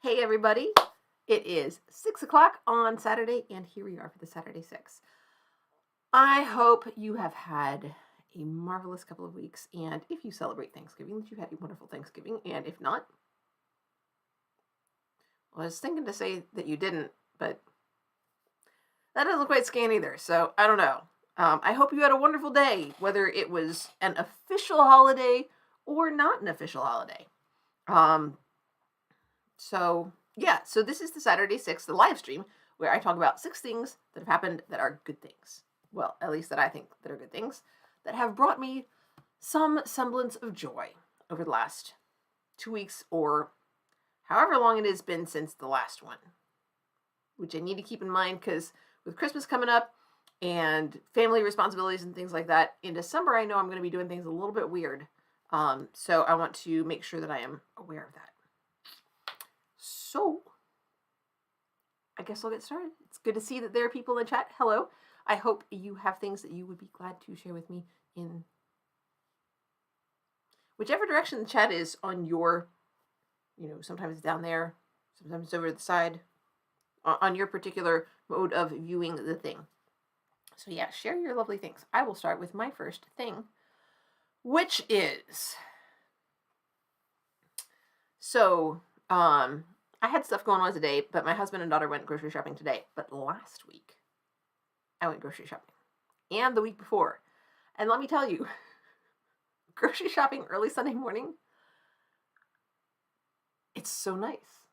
Hey everybody, it is 6 o'clock on Saturday, and here we are for the Saturday 6. I hope you have had a marvelous couple of weeks, and if you celebrate Thanksgiving, that you had a wonderful Thanksgiving, and if not, I was thinking to say that you didn't, but that doesn't quite scan either, so I don't know. I hope you had a wonderful day, whether it was an official holiday or not an official holiday. So this is the Saturday 6, the live stream, where I talk about 6 things that have happened that are good things. Well, at least that I think that are good things, that have brought me some semblance of joy over the last 2 weeks, or however long it has been since the last one. Which I need to keep in mind, because with Christmas coming up and family responsibilities and things like that, in December I know I'm going to be doing things a little bit weird. So I want to make sure that I am aware of that. So, I guess I'll get started. It's good to see that there are people in the chat. Hello. I hope you have things that you would be glad to share with me in whichever direction the chat is on your, sometimes it's down there, sometimes it's over to the side, on your particular mode of viewing the thing. So yeah, share your lovely things. I will start with my first thing, which is, I had stuff going on today, but my husband and daughter went grocery shopping today. But last week, I went grocery shopping. And the week before. And let me tell you, grocery shopping early Sunday morning, it's so nice.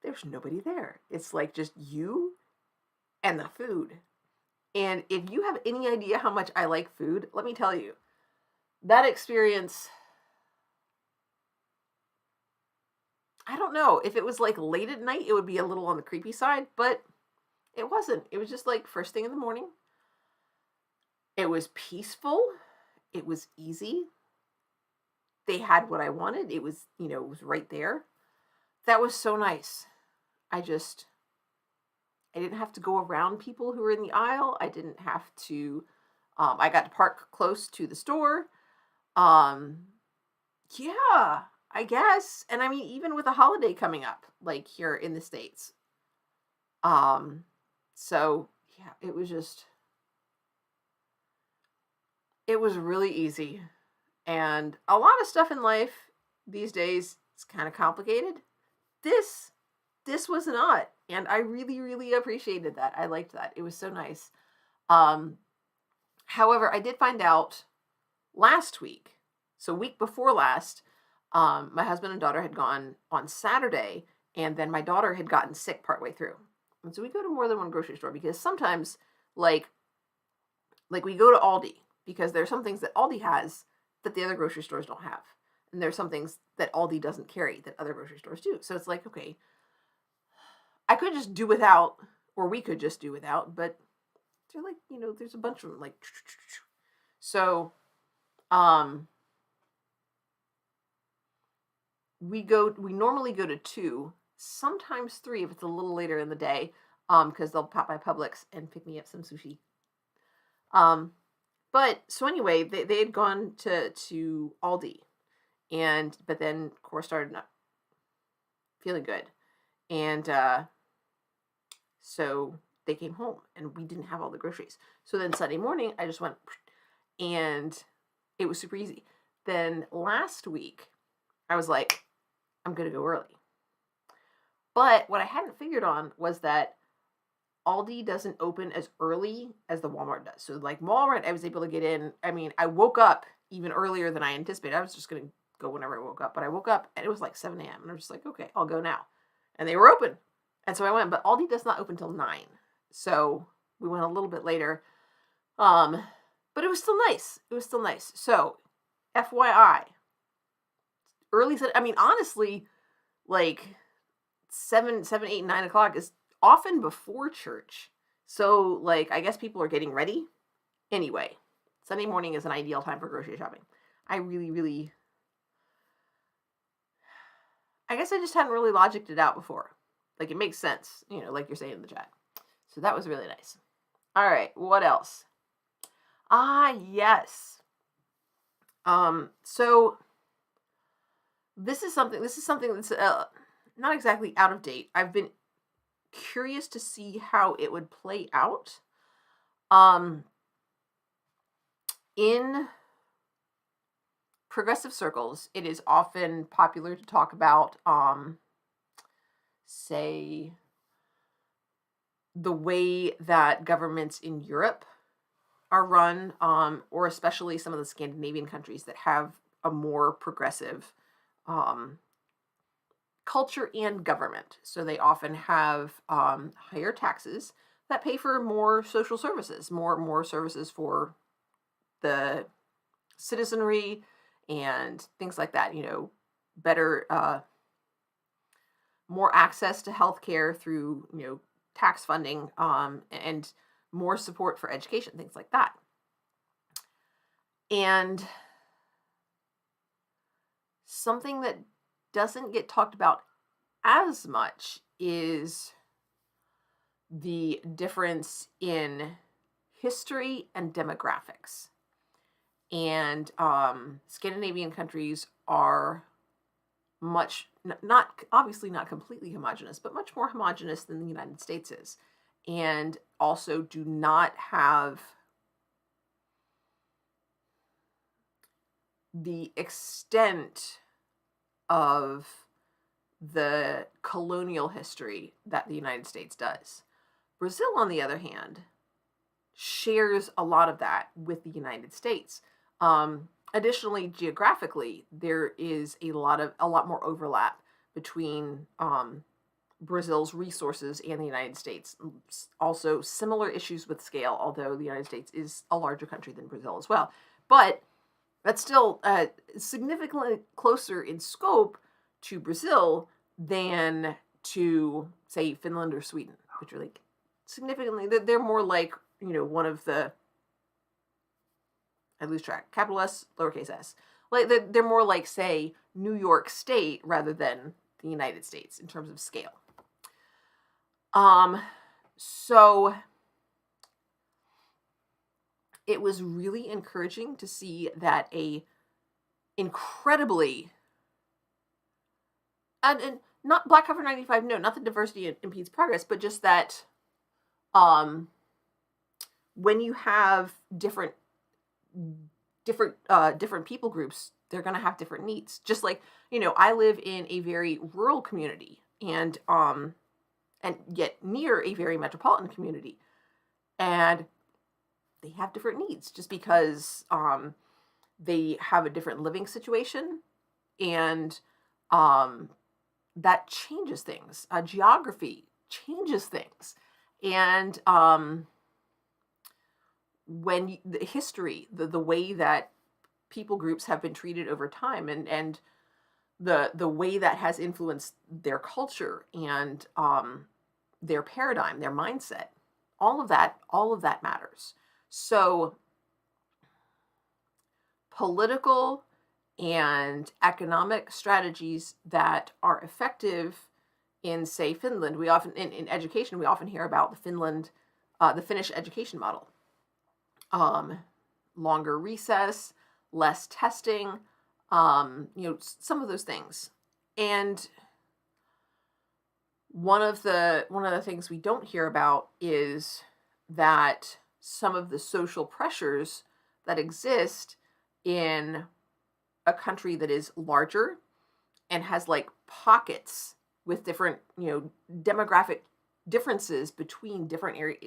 There's nobody there. It's like just you and the food. And if you have any idea how much I like food, let me tell you, that experience, I don't know. If it was like late at night, it would be a little on the creepy side, but it wasn't. It was just like first thing in the morning. It was peaceful. It was easy. They had what I wanted. It was, it was right there. That was so nice. I didn't have to go around people who were in the aisle. I didn't have to, I got to park close to the store. Yeah, I guess. And I mean, even with a holiday coming up, like here in the States. So yeah, it was really easy. And a lot of stuff in life these days is kind of complicated. This was not. And I really, really appreciated that. I liked that. It was so nice. However, I did find out last week, so week before last, my husband and daughter had gone on Saturday, and then my daughter had gotten sick partway through. And so we go to more than one grocery store, because sometimes, like we go to Aldi, because there's some things that Aldi has that the other grocery stores don't have. And there's some things that Aldi doesn't carry that other grocery stores do. So it's like, okay, I could just do without, or we could just do without, but they're like, there's a bunch of them, like, so, we normally go to 2, sometimes 3 if it's a little later in the day, because they'll pop by Publix and pick me up some sushi. But so anyway, they had gone to Aldi, but then Cora started not feeling good, and so they came home, and we didn't have all the groceries. So then Sunday morning, I just went, and it was super easy. Then last week, I was like, I'm gonna go early. But what I hadn't figured on was that Aldi doesn't open as early as the Walmart does. So like Walmart, I was able to get in. I mean, I woke up even earlier than I anticipated. I was just going to go whenever I woke up. But I woke up and it was like 7 a.m. And I was just like, okay, I'll go now. And they were open. And so I went. But Aldi does not open till 9. So we went a little bit later. But it was still nice. So FYI, early, I mean, honestly, like 7, 8, 9 o'clock is often before church. So, like, I guess people are getting ready. Anyway, Sunday morning is an ideal time for grocery shopping. I really, really, I guess I just hadn't really logicked it out before. Like, it makes sense, like you're saying in the chat. So that was really nice. All right, what else? Yes. So This is something that's not exactly out of date. I've been curious to see how it would play out. Um, in progressive circles, it is often popular to talk about, say, the way that governments in Europe are run, or especially some of the Scandinavian countries that have a more progressive um, culture and government. So they often have higher taxes that pay for more social services, more services for the citizenry and things like that. Better, more access to healthcare through tax funding, and more support for education, things like that. And something that doesn't get talked about as much is the difference in history and demographics. And Scandinavian countries are much not obviously not completely homogenous, but much more homogenous than the United States is, and also do not have the extent of the colonial history that the United States does. Brazil, on the other hand, shares a lot of that with the United States. Additionally, geographically, there is a lot more overlap between Brazil's resources and the United States. Also, similar issues with scale, although the United States is a larger country than Brazil as well. But that's still significantly closer in scope to Brazil than to, say, Finland or Sweden, which are like significantly, they're more like, one of the, I lose track, capital S, lowercase s. Like they're more like, say, New York State rather than the United States in terms of scale. So it was really encouraging to see that a incredibly, and not Black Cover 95, no, not that diversity impedes progress, but just that when you have different people groups, they're going to have different needs. Just like, I live in a very rural community, and yet near a very metropolitan community, and they have different needs just because they have a different living situation, and that changes things. Geography changes things, and when the history, the way that people groups have been treated over time, and the way that has influenced their culture and their paradigm, their mindset, all of that matters. So political and economic strategies that are effective in, say, Finland, we often in education, we often hear about the Finnish education model. Longer recess, less testing, some of those things. And one of the things we don't hear about is that some of the social pressures that exist in a country that is larger and has like pockets with different, demographic differences between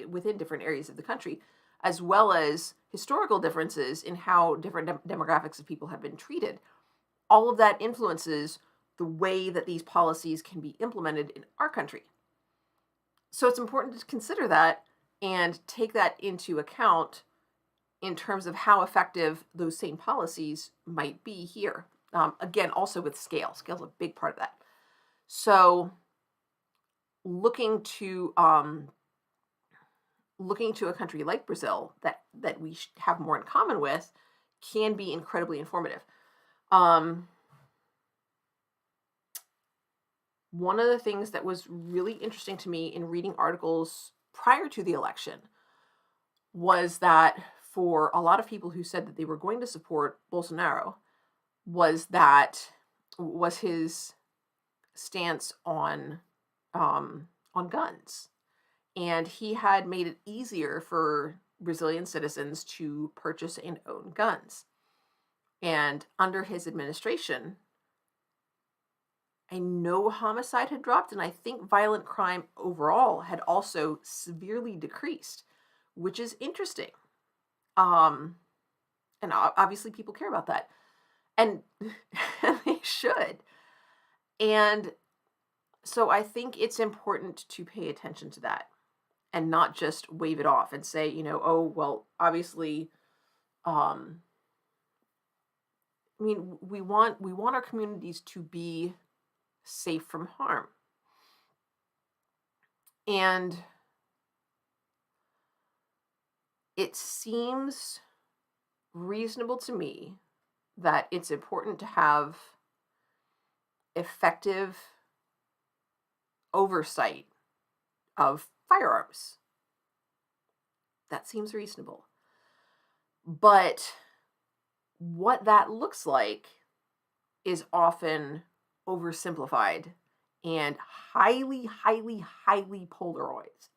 within different areas of the country, as well as historical differences in how different demographics of people have been treated. All of that influences the way that these policies can be implemented in our country. So it's important to consider that and take that into account in terms of how effective those same policies might be here. Again, also with scale. Scale is a big part of that. So looking to a country like Brazil that we have more in common with can be incredibly informative. One of the things that was really interesting to me in reading articles prior to the election was that for a lot of people who said that they were going to support Bolsonaro, was that was his stance on guns, and he had made it easier for Brazilian citizens to purchase and own guns. And under his administration, I know homicide had dropped, and I think violent crime overall had also severely decreased, which is interesting. Um, and obviously people care about that, and they should. And so I think it's important to pay attention to that and not just wave it off and say, oh, well, obviously, um, I mean, we want our communities to be safe from harm. And it seems reasonable to me that it's important to have effective oversight of firearms. That seems reasonable. But what that looks like is often oversimplified and highly, highly, highly polarized.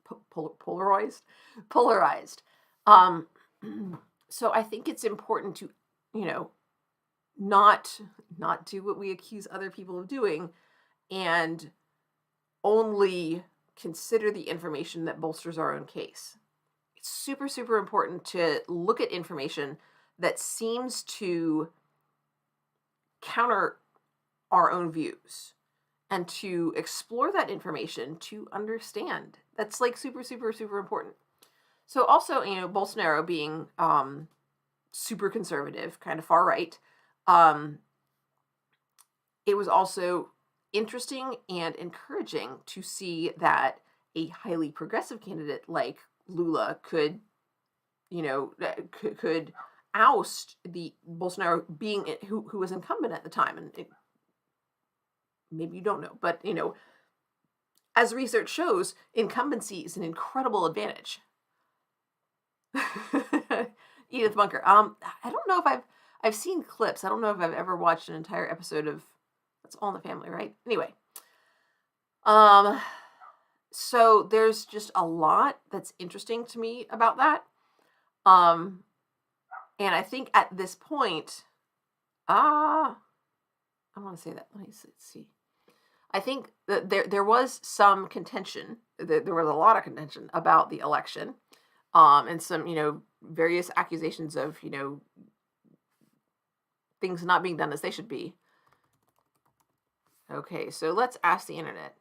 Polarized. So I think it's important to, not do what we accuse other people of doing, and only consider the information that bolsters our own case. It's super, super important to look at information that seems to counter our own views and to explore that information to understand. That's like super, super, super important. So also, Bolsonaro being super conservative, kind of far right, it was also interesting and encouraging to see that a highly progressive candidate like Lula could oust the Bolsonaro being who was incumbent at the time. And maybe you don't know, but as research shows, incumbency is an incredible advantage. Edith Bunker. I don't know if I've seen clips. I don't know if I've ever watched an entire episode of That's All in the Family, right? Anyway. So there's just a lot that's interesting to me about that. And I think at this point, I want to say that. Let me see. I think that there was some contention. There was a lot of contention about the election, and some various accusations of things not being done as they should be. Okay, so let's ask the internet.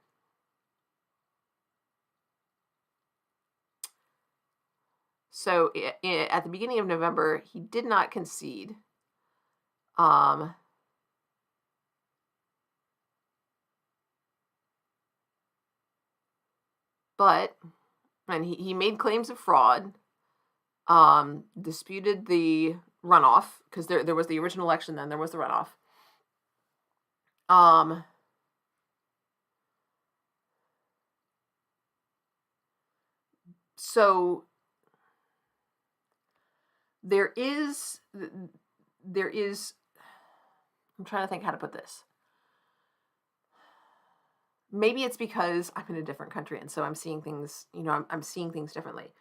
So at the beginning of November, he did not concede. And he made claims of fraud, disputed the runoff, because there was the original election, then there was the runoff. So there is, I'm trying to think how to put this. Maybe it's because I'm in a different country, and so I'm seeing things, I'm seeing things differently.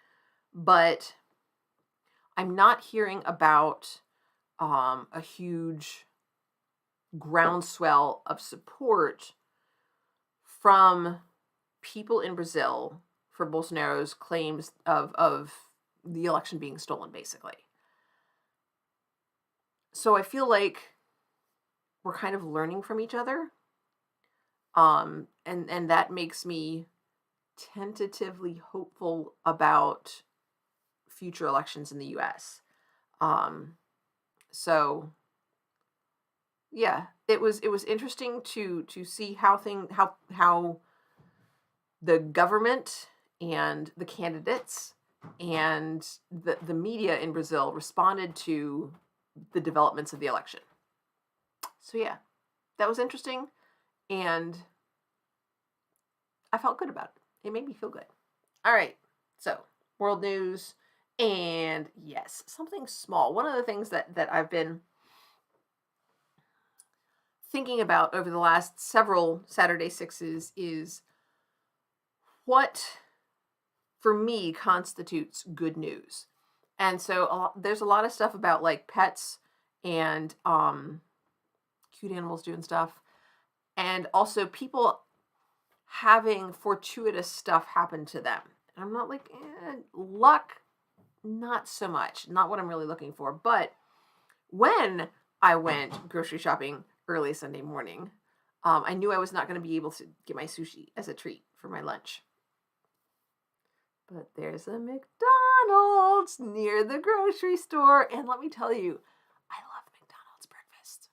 But I'm not hearing about a huge groundswell of support from people in Brazil for Bolsonaro's claims of the election being stolen, basically. So I feel like we're kind of learning from each other. And that makes me tentatively hopeful about future elections in the US. So yeah, it was interesting to see how the government and the candidates and the media in Brazil responded to the developments of the election. So yeah, that was interesting, and I felt good about it. It made me feel good. All right, so world news, and yes, something small. One of the things that I've been thinking about over the last several Saturday Sixes is what, for me, constitutes good news. And so there's a lot of stuff about like pets and cute animals doing stuff, and also people having fortuitous stuff happen to them. And I'm not like, luck, not so much, not what I'm really looking for. But when I went grocery shopping early Sunday morning, I knew I was not going to be able to get my sushi as a treat for my lunch. But there's a McDonald's near the grocery store. And let me tell you, I love McDonald's breakfast.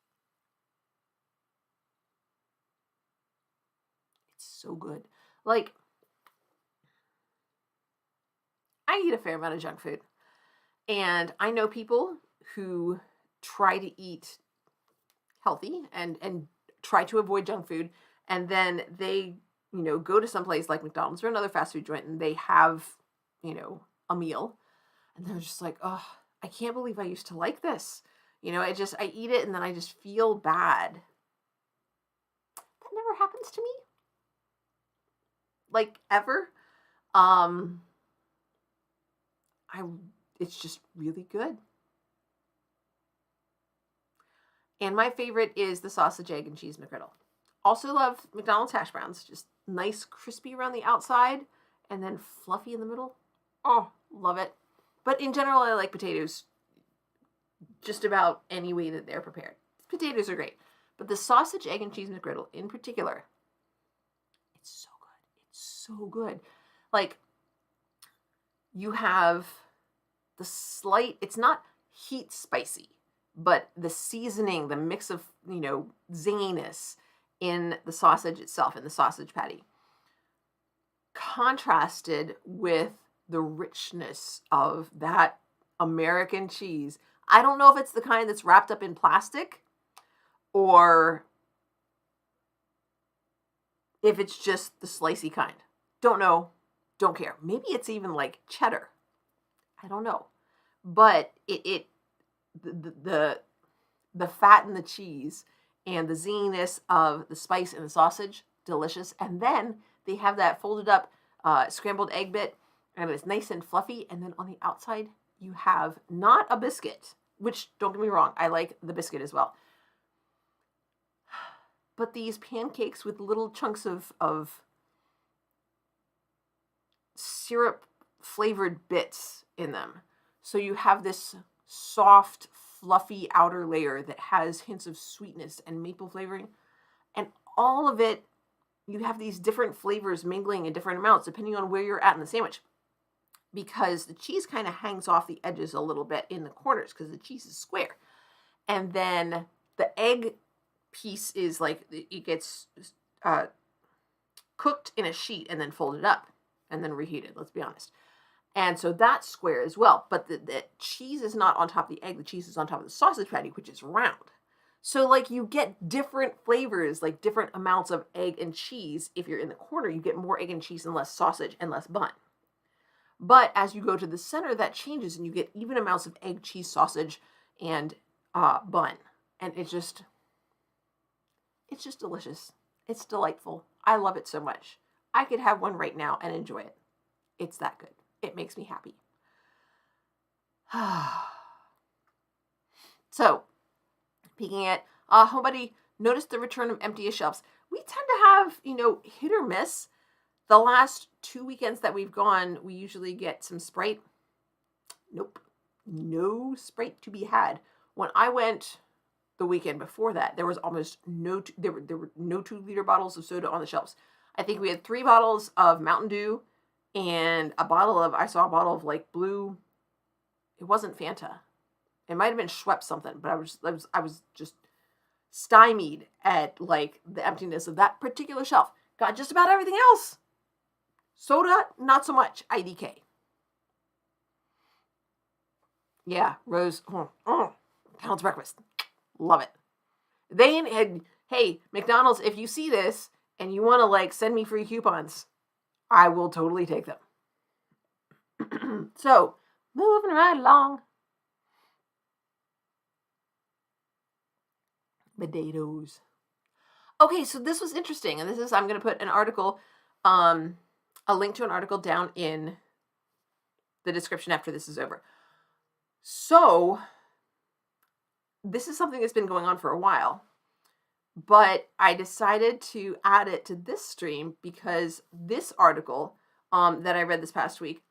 It's so good. Like, I eat a fair amount of junk food. And I know people who try to eat healthy and try to avoid junk food. And then they, go to some place like McDonald's or another fast food joint and they have, a meal. And they're just like, oh, I can't believe I used to like this. I eat it and then I just feel bad. That never happens to me. Like, ever. It's just really good. And my favorite is the sausage, egg, and cheese McGriddle. Also love McDonald's hash browns. Just nice, crispy around the outside and then fluffy in the middle. Oh, love it. But in general, I like potatoes just about any way that they're prepared. Potatoes are great. But the sausage, egg, and cheese McGriddle in particular, it's so good. It's so good. Like, you have the slight, it's not heat spicy, but the seasoning, the mix of, zinginess in the sausage itself, in the sausage patty, contrasted with the richness of that American cheese. I don't know if it's the kind that's wrapped up in plastic or if it's just the slicey kind. Don't know. Don't care. Maybe it's even like cheddar. I don't know. But the fat in the cheese and the zinginess of the spice in the sausage, delicious. And then they have that folded up scrambled egg bit, and it's nice and fluffy. And then on the outside, you have not a biscuit, which, don't get me wrong, I like the biscuit as well, but these pancakes with little chunks of syrup flavored bits in them. So you have this soft, fluffy outer layer that has hints of sweetness and maple flavoring. And all of it, you have these different flavors mingling in different amounts depending on where you're at in the sandwich. Because the cheese kind of hangs off the edges a little bit in the corners because the cheese is square. And then the egg piece is like, it gets cooked in a sheet and then folded up and then reheated, let's be honest. And so that's square as well. But the cheese is not on top of the egg. The cheese is on top of the sausage patty, which is round. So like you get different flavors, like different amounts of egg and cheese. If you're in the corner, you get more egg and cheese and less sausage and less bun. But as you go to the center, that changes and you get even amounts of egg, cheese, sausage, and bun. And it's just delicious. It's delightful. I love it so much. I could have one right now and enjoy it. It's that good. It makes me happy. So, peeking at Homebody, noticed the return of empty shelves. We tend to have, hit or miss. The last 2 weekends that we've gone, we usually get some Sprite. Nope. No Sprite to be had. When I went the weekend before that, there was almost no, there were no 2-liter bottles of soda on the shelves. I think we had 3 bottles of Mountain Dew and I saw a bottle of like blue. It wasn't Fanta. It might have been Schweppes something, but I was just stymied at like the emptiness of that particular shelf. Got just about everything else. Soda, not so much. IDK. Yeah, Rose. McDonald's breakfast. Love it. Hey, McDonald's, if you see this and you want to like send me free coupons, I will totally take them. So, moving right along. Potatoes. Okay, so this was interesting, and I'm going to put an article, a link to an article down in the description after this is over. So, this is something that's been going on for a while, but I decided to add it to this stream because this article that I read this past week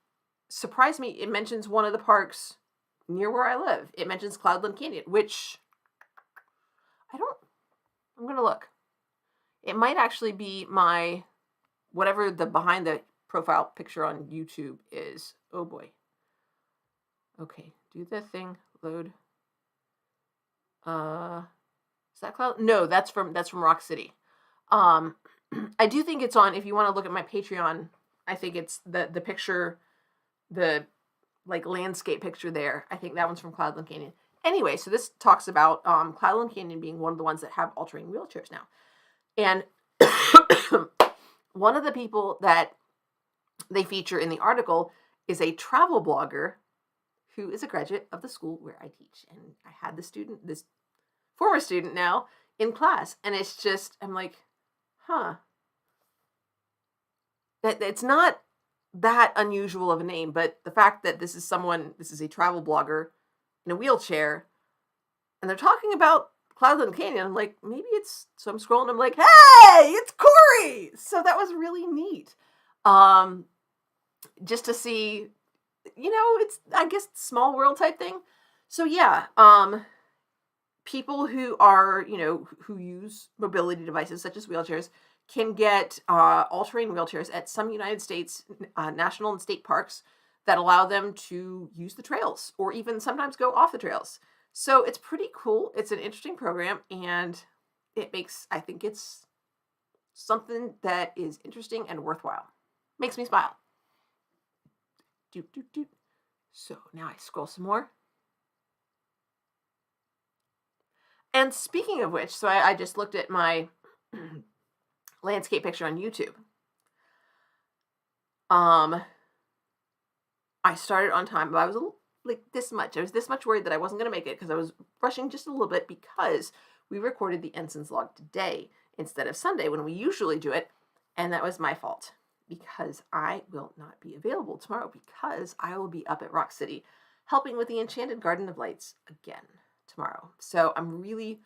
surprised me. It mentions one of the parks near where I live. It mentions Cloudland Canyon, which I'm going to look. It might actually be my, whatever the behind the profile picture on YouTube is. Oh boy. Okay, do the thing, load. Is that Cloud? No, that's from Rock City. I do think it's on, if you want to look at my Patreon, I think it's the picture, the like landscape picture there. I think that one's from Cloudland Canyon. Anyway, so this talks about Cloudland Canyon being one of the ones that have all-terrain wheelchairs now. And one of the people that they feature in the article is a travel blogger who is a graduate of the school where I teach. And I had this former student now in class. And it's just, I'm like, that it's not that unusual of a name, but the fact that this is a travel blogger in a wheelchair, and they're talking about Cloudland Canyon, I'm like, so I'm scrolling, I'm like, hey, it's Corey! So that was really neat. Just to see, it's, I guess, small world type thing. So yeah, people who are, who use mobility devices such as wheelchairs can get all-terrain wheelchairs at some United States national and state parks that allow them to use the trails or even sometimes go off the trails. So it's pretty cool. It's an interesting program, and I think it's something that is interesting and worthwhile. Makes me smile. So now I scroll some more. And speaking of which, so I just looked at my landscape picture on YouTube. I started on time, but I was this much. I was this much worried that I wasn't going to make it because I was rushing just a little bit because we recorded the Ensign's Log today instead of Sunday when we usually do it. And that was my fault because I will not be available tomorrow because I will be up at Rock City helping with the Enchanted Garden of Lights again tomorrow. So I'm really,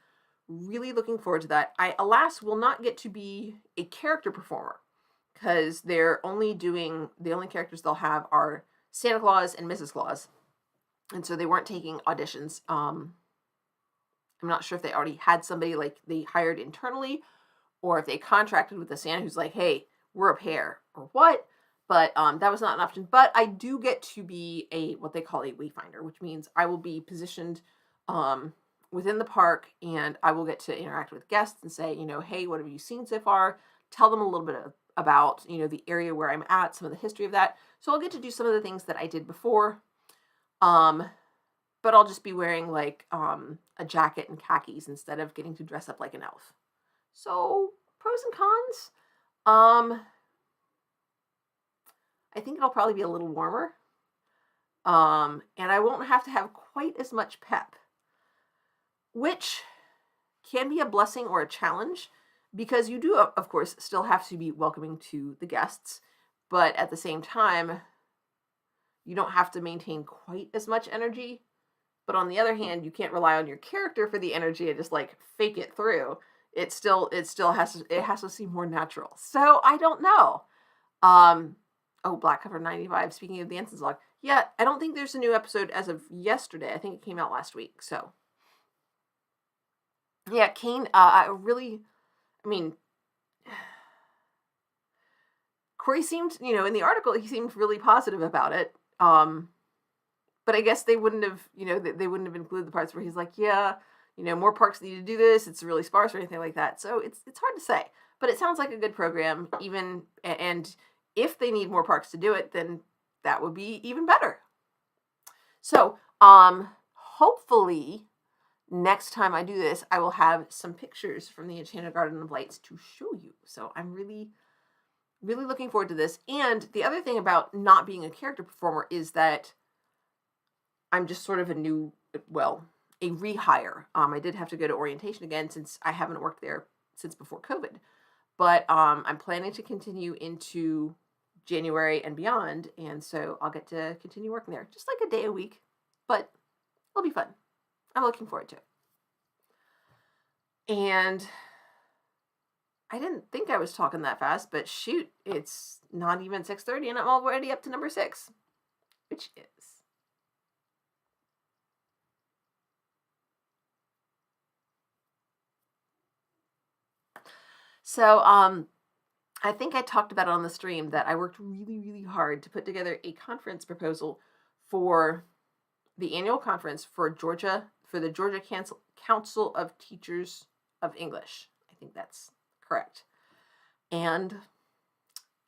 really looking forward to that. I, alas, will not get to be a character performer because the only characters they'll have are Santa Claus and Mrs. Claus. And so they weren't taking auditions. I'm not sure if they already had somebody like they hired internally or if they contracted with the Santa who's like, hey, we're a pair or what. But that was not an option. But I do get to be what they call a wayfinder, which means I will be positioned within the park and I will get to interact with guests and say, hey, what have you seen so far? Tell them a little bit about, the area where I'm at, some of the history of that. So I'll get to do some of the things that I did before. But I'll just be wearing like a jacket and khakis instead of getting to dress up like an elf. So pros and cons. I think it'll probably be a little warmer. And I won't have to have quite as much pep, which can be a blessing or a challenge because you do, of course, still have to be welcoming to the guests, but at the same time, you don't have to maintain quite as much energy. But on the other hand, you can't rely on your character for the energy and just like fake it through. It has to seem more natural. So I don't know. Black Cover 95. Speaking of the Ensign's Log, yeah, I don't think there's a new episode as of yesterday. I think it came out last week. So yeah, Kane. Corey seemed, in the article, he seemed really positive about it. But I guess they wouldn't have, they wouldn't have included the parts where he's like, yeah, more parks need to do this. It's really sparse or anything like that. So it's hard to say, but it sounds like a good program and if they need more parks to do it, then that would be even better. So, hopefully next time I do this, I will have some pictures from the Enchanted Garden of Lights to show you. So I'm really, really looking forward to this. And the other thing about not being a character performer is that I'm just sort of a rehire. I did have to go to orientation again since I haven't worked there since before COVID. But I'm planning to continue into January and beyond, and so I'll get to continue working there, just like a day a week, but it'll be fun. I'm looking forward to it. And I didn't think I was talking that fast, but shoot, it's not even 6:30 and I'm already up to number 6, which is so I think I talked about it on the stream that I worked really, really hard to put together a conference proposal for the annual conference for Georgia, for the Georgia Council of Teachers of English. I think that's correct. And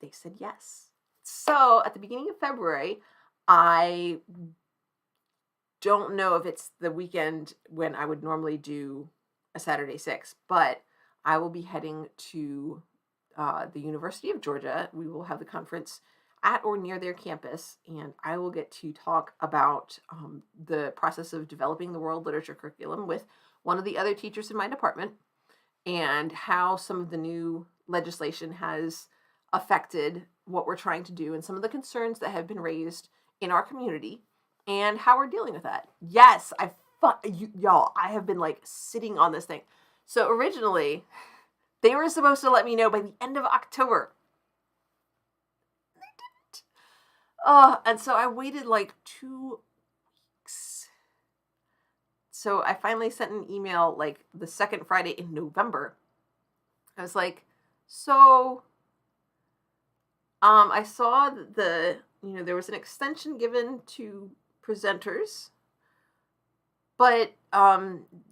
they said yes. So at the beginning of February, I don't know if it's the weekend when I would normally do a Saturday 6, but I will be heading to the University of Georgia. We will have the conference at or near their campus, and I will get to talk about the process of developing the world literature curriculum with one of the other teachers in my department, and how some of the new legislation has affected what we're trying to do and some of the concerns that have been raised in our community and how we're dealing with that. Yes, y'all, I have been like sitting on this thing. So originally, they were supposed to let me know by the end of October. They didn't. And so I waited like 2 weeks. So I finally sent an email like the second Friday in November. I was like, so I saw that there was an extension given to presenters, but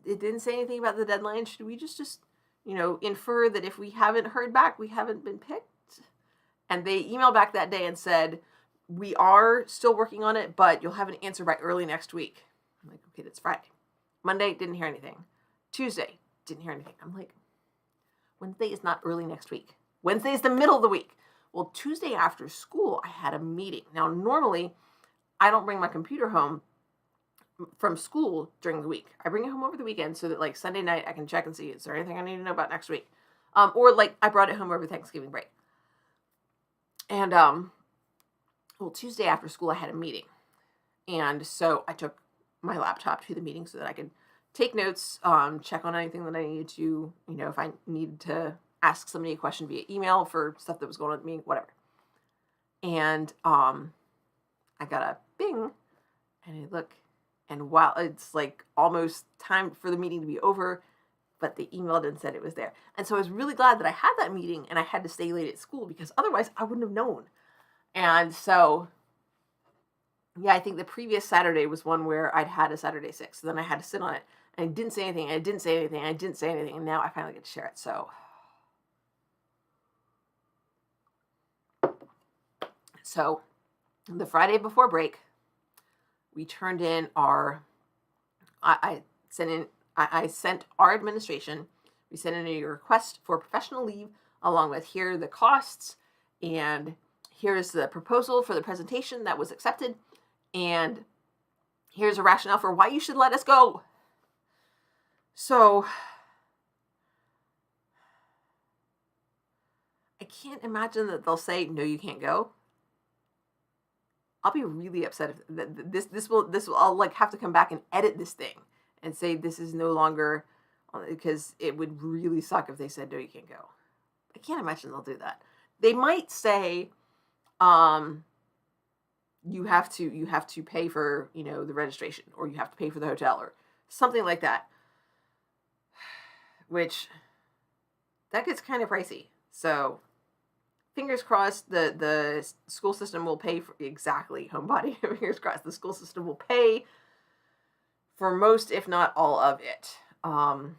it didn't say anything about the deadline. Should we just infer that if we haven't heard back, we haven't been picked? And they emailed back that day and said, we are still working on it, but you'll have an answer by early next week. I'm like, okay, that's Friday. Monday, didn't hear anything. Tuesday, didn't hear anything. I'm like, Wednesday is not early next week. Wednesday is the middle of the week. Well, Tuesday after school, I had a meeting. Now, normally, I don't bring my computer home from school during the week. I bring it home over the weekend so that like Sunday night I can check and see, is there anything I need to know about next week? Or like I brought it home over Thanksgiving break. And Tuesday after school I had a meeting. And so I took my laptop to the meeting so that I could take notes, check on anything that I needed to, if I needed to ask somebody a question via email for stuff that was going on with me, whatever. And I got a bing, and I look, and wow, it's like almost time for the meeting to be over, but they emailed and said it was there. And so I was really glad that I had that meeting and I had to stay late at school, because otherwise I wouldn't have known. And so, yeah, I think the previous Saturday was one where I'd had a Saturday 6. So then I had to sit on it, and I didn't say anything, and I didn't say anything, and I didn't say anything, and now I finally get to share it. So the Friday before break, we turned in I sent our administration, we sent in a request for professional leave along with here are the costs, and here's the proposal for the presentation that was accepted, and here's a rationale for why you should let us go. So I can't imagine that they'll say, no, you can't go. I'll be really upset if this will I'll like have to come back and edit this thing and say this is no longer, because it would really suck if they said, no, you can't go. I can't imagine they'll do that. They might say, you have to pay for, the registration, or you have to pay for the hotel, or something like that, which that gets kind of pricey. So fingers crossed the school system will pay for, exactly, homebody, fingers crossed the school system will pay for most, if not all of it. We'll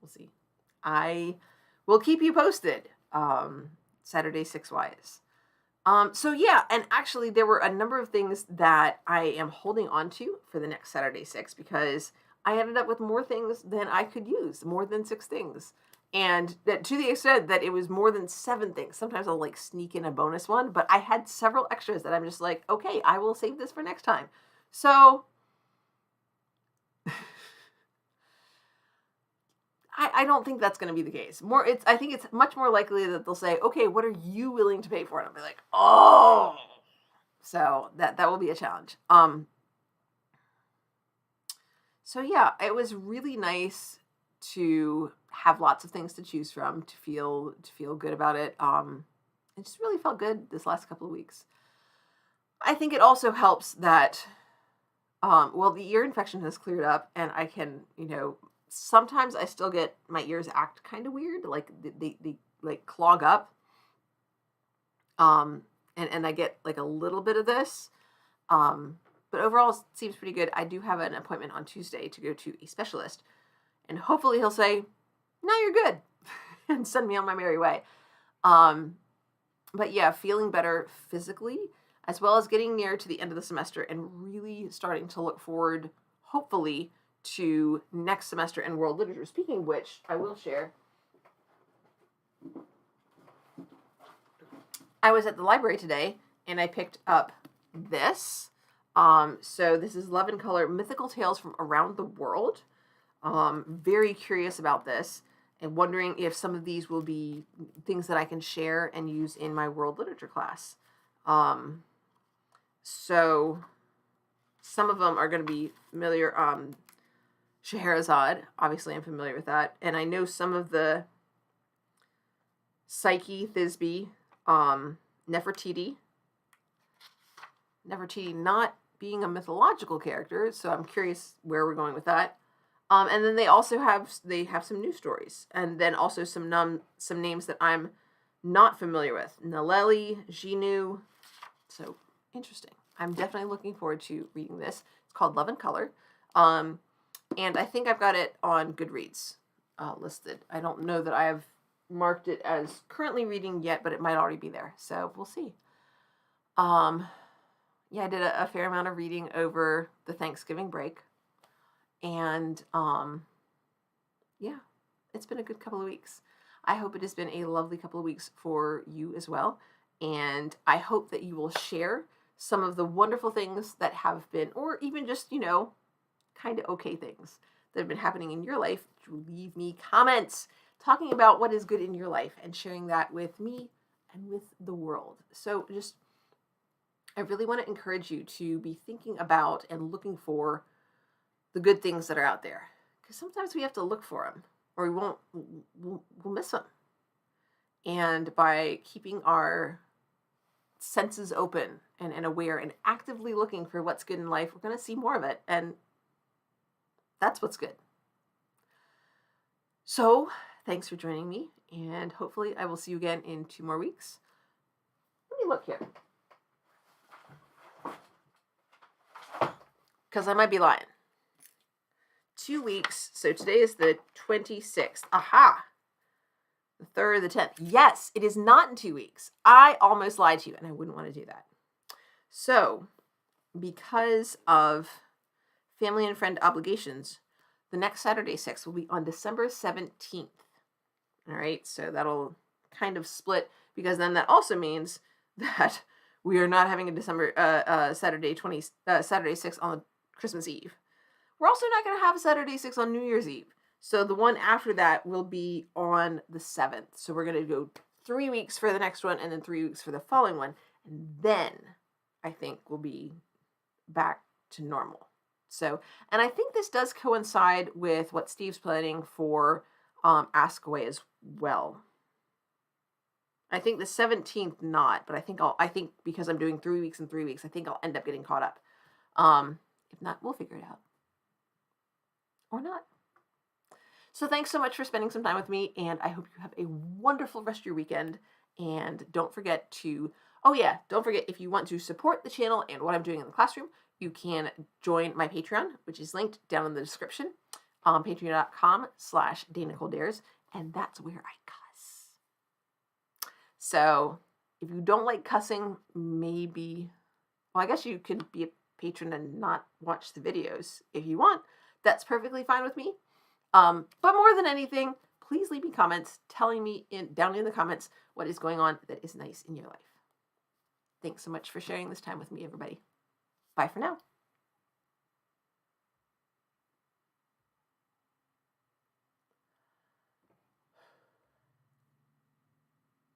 see. I will keep you posted, Saturday 6-wise. So yeah, and actually there were a number of things that I am holding on to for the next Saturday 6, because I ended up with more things than I could use, more than 6 things. And that, to the extent that it was more than 7 things. Sometimes I'll like sneak in a bonus one, but I had several extras that I'm just like, okay, I will save this for next time. So I don't think that's going to be the case. I think it's much more likely that they'll say, okay, what are you willing to pay for? And I'll be like, oh, so that will be a challenge. So yeah, it was really nice to have lots of things to choose from, to feel good about it. It just really felt good this last couple of weeks. I think it also helps that, well, the ear infection has cleared up, and I can, sometimes I still get my ears act kind of weird, like they like clog up. And I get like a little bit of this. But overall it seems pretty good. I do have an appointment on Tuesday to go to a specialist, and hopefully he'll say, "No, you're good," and send me on my merry way. But yeah, feeling better physically, as well as getting near to the end of the semester and really starting to look forward, hopefully, to next semester in world literature. Speaking of which, I will share. I was at the library today and I picked up this. So this is Love and Color, Mythical Tales from Around the World. Very curious about this and wondering if some of these will be things that I can share and use in my world literature class. So some of them are going to be familiar. Scheherazade, obviously I'm familiar with that. And I know some of the Psyche, Thisbe, Nefertiti. Nefertiti not being a mythological character, so I'm curious where we're going with that. And then they also have some new stories, and then also some names that I'm not familiar with. Naleli, Xinu. So interesting. I'm definitely looking forward to reading this. It's called Love and Color. And I think I've got it on Goodreads listed. I don't know that I have marked it as currently reading yet, but it might already be there. So we'll see. Yeah, I did a fair amount of reading over the Thanksgiving break. And yeah, it's been a good couple of weeks. I hope it has been a lovely couple of weeks for you as well. And I hope that you will share some of the wonderful things that have been, or even just, kind of okay things that have been happening in your life. Leave me comments talking about what is good in your life and sharing that with me and with the world. So I really want to encourage you to be thinking about and looking for the good things that are out there, because sometimes we have to look for them or we'll miss them. And by keeping our senses open and aware and actively looking for what's good in life, we're going to see more of it. And that's what's good. So thanks for joining me, and hopefully I will see you again in 2 more weeks. Let me look here, because I might be lying. 2 weeks. So today is the 26th. Aha! The 3rd, the 10th. Yes, it is not in 2 weeks. I almost lied to you, and I wouldn't want to do that. So, because of family and friend obligations, the next Saturday 6 will be on December 17th. All right, so that'll kind of split, because then that also means that we are not having a Saturday 6 on Christmas Eve. We're also not going to have a Saturday 6 on New Year's Eve. So the one after that will be on the 7th. So we're going to go 3 weeks for the next one and then 3 weeks for the following one. And then I think we'll be back to normal. So, and I think this does coincide with what Steve's planning for Ask Away as well. I think the 17th not, but I think because I'm doing 3 weeks and 3 weeks, I think I'll end up getting caught up. If not, we'll figure it out. Or not. So thanks so much for spending some time with me, and I hope you have a wonderful rest of your weekend. And don't forget if you want to support the channel and what I'm doing in the classroom, you can join my Patreon, which is linked down in the description, patreon.com/DanaNicoleDares, and that's where I cuss. So if you don't like cussing, I guess you could be a patron and not watch the videos if you want. That's perfectly fine with me. But more than anything, please leave me comments telling me down in the comments what is going on that is nice in your life. Thanks so much for sharing this time with me, everybody. Bye for now.